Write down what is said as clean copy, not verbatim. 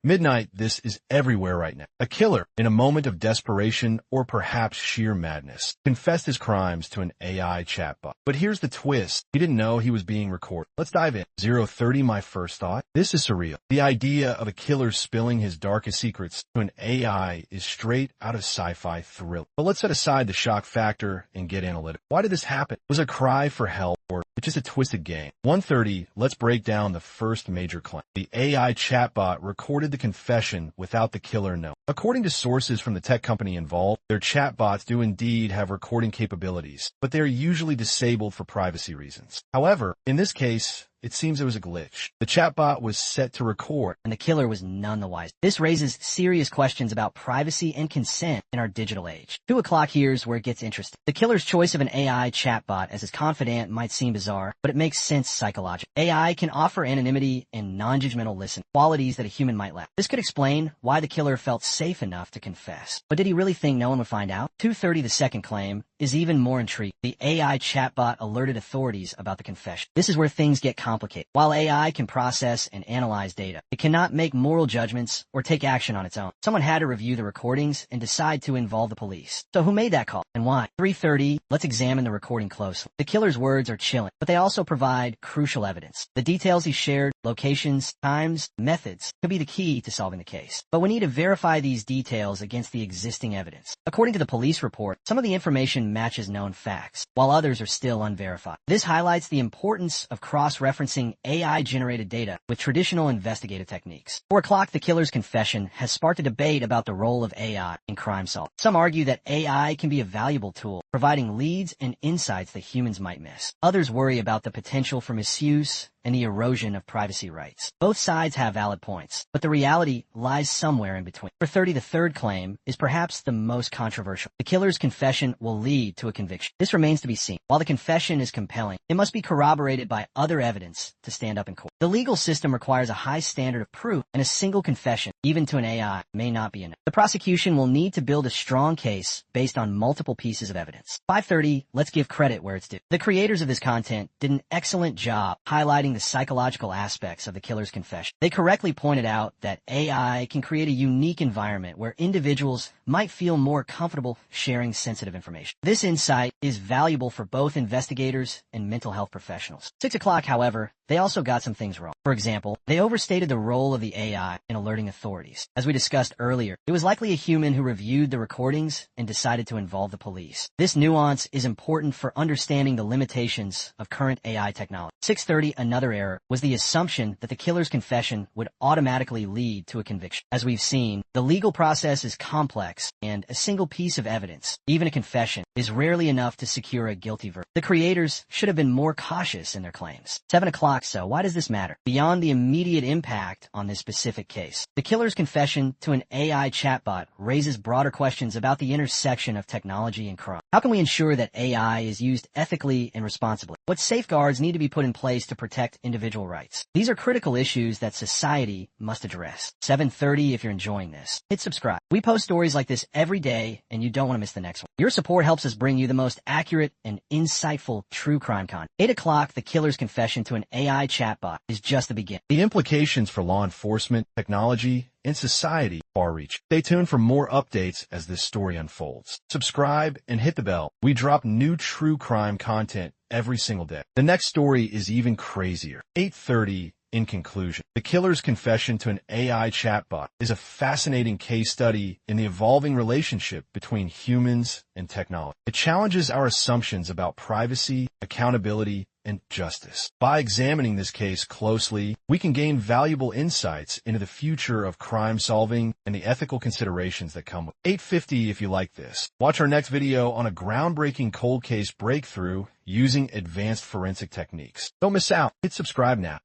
Midnight, this is everywhere right now. A killer, in a moment of desperation or perhaps sheer madness, confessed his crimes to an AI chatbot. But here's the twist. He didn't know he was being recorded. Let's dive in. 030, my first thought. This is surreal. The idea of a killer spilling his darkest secrets to an AI is straight out of sci-fi thriller. But let's set aside the shock factor and get analytical. Why did this happen? Was it a cry for help, or it's just a twisted game? 130, let's break down the first major claim. The AI chatbot recorded the confession without the killer knowing. According to sources from the tech company involved, their chatbots do indeed have recording capabilities, but they are usually disabled for privacy reasons. However, in this case, it seems it was a glitch. The chatbot was set to record, and the killer was none the wiser. This raises serious questions about privacy and consent in our digital age. 2 o'clock here's where it gets interesting. The killer's choice of an AI chatbot as his confidant might seem bizarre, but it makes sense psychologically. AI can offer anonymity and non-judgmental listening, qualities that a human might lack. This could explain why the killer felt safe enough to confess. But did he really think no one would find out? 230, the second claim, is even more intriguing. The AI chatbot alerted authorities about the confession. This is where things get complicated. While AI can process and analyze data, it cannot make moral judgments or take action on its own. Someone had to review the recordings and decide to involve the police. So who made that call and why? 330, let's examine the recording closely. The killer's words are chilling, but they also provide crucial evidence. The details he shared, locations, times, methods, could be the key to solving the case. But we need to verify these details against the existing evidence. According to the police report, some of the information matches known facts, while others are still unverified. This highlights the importance of cross-referencing AI-generated data with traditional investigative techniques. 4 o'clock, the killer's confession has sparked a debate about the role of AI in crime solving. Some argue that AI can be a valuable tool, providing leads and insights that humans might miss. Others worry about the potential for misuse and the erosion of privacy rights. Both sides have valid points, but the reality lies somewhere in between. For 30, the third claim is perhaps the most controversial. The killer's confession will lead to a conviction. This remains to be seen. While the confession is compelling, it must be corroborated by other evidence to stand up in court. The legal system requires a high standard of proof, and a single confession, even to an AI, may not be enough. The prosecution will need to build a strong case based on multiple pieces of evidence. 530, let's give credit where it's due. The creators of this content did an excellent job highlighting the psychological aspects of the killer's confession. They correctly pointed out that AI can create a unique environment where individuals might feel more comfortable sharing sensitive information. This insight is valuable for both investigators and mental health professionals. 6 o'clock, however, they also got some things wrong. For example, they overstated the role of the AI in alerting authorities. As we discussed earlier, it was likely a human who reviewed the recordings and decided to involve the police. This nuance is important for understanding the limitations of current AI technology. 630, another error, was the assumption that the killer's confession would automatically lead to a conviction. As we've seen, the legal process is complex, and a single piece of evidence, even a confession, is rarely enough to secure a guilty verdict. The creators should have been more cautious in their claims. 7 o'clock, so why does this matter? Beyond the immediate impact on this specific case, the killer's confession to an AI chatbot raises broader questions about the intersection of technology and crime. How can we ensure that AI is used ethically and responsibly? What safeguards need to be put in place to protect individual rights? These are critical issues that society must address. 730, if you're enjoying this, hit subscribe. We post stories like this every day, and you don't want to miss the next one. Your support helps us bring you the most accurate and insightful true crime content. 8 o'clock, the killer's confession to an AI chatbot is just the beginning. The implications for law enforcement, technology, and society far-reaching. Stay tuned for more updates as this story unfolds. Subscribe and hit the bell. We drop new true crime content every single day. The next story is even crazier. 8:30. In conclusion, the killer's confession to an AI chatbot is a fascinating case study in the evolving relationship between humans and technology. It challenges our assumptions about privacy, accountability, and justice. By examining this case closely, we can gain valuable insights into the future of crime solving and the ethical considerations that come with it. 850 if you like this. Watch our next video on a groundbreaking cold case breakthrough using advanced forensic techniques. Don't miss out. Hit subscribe now.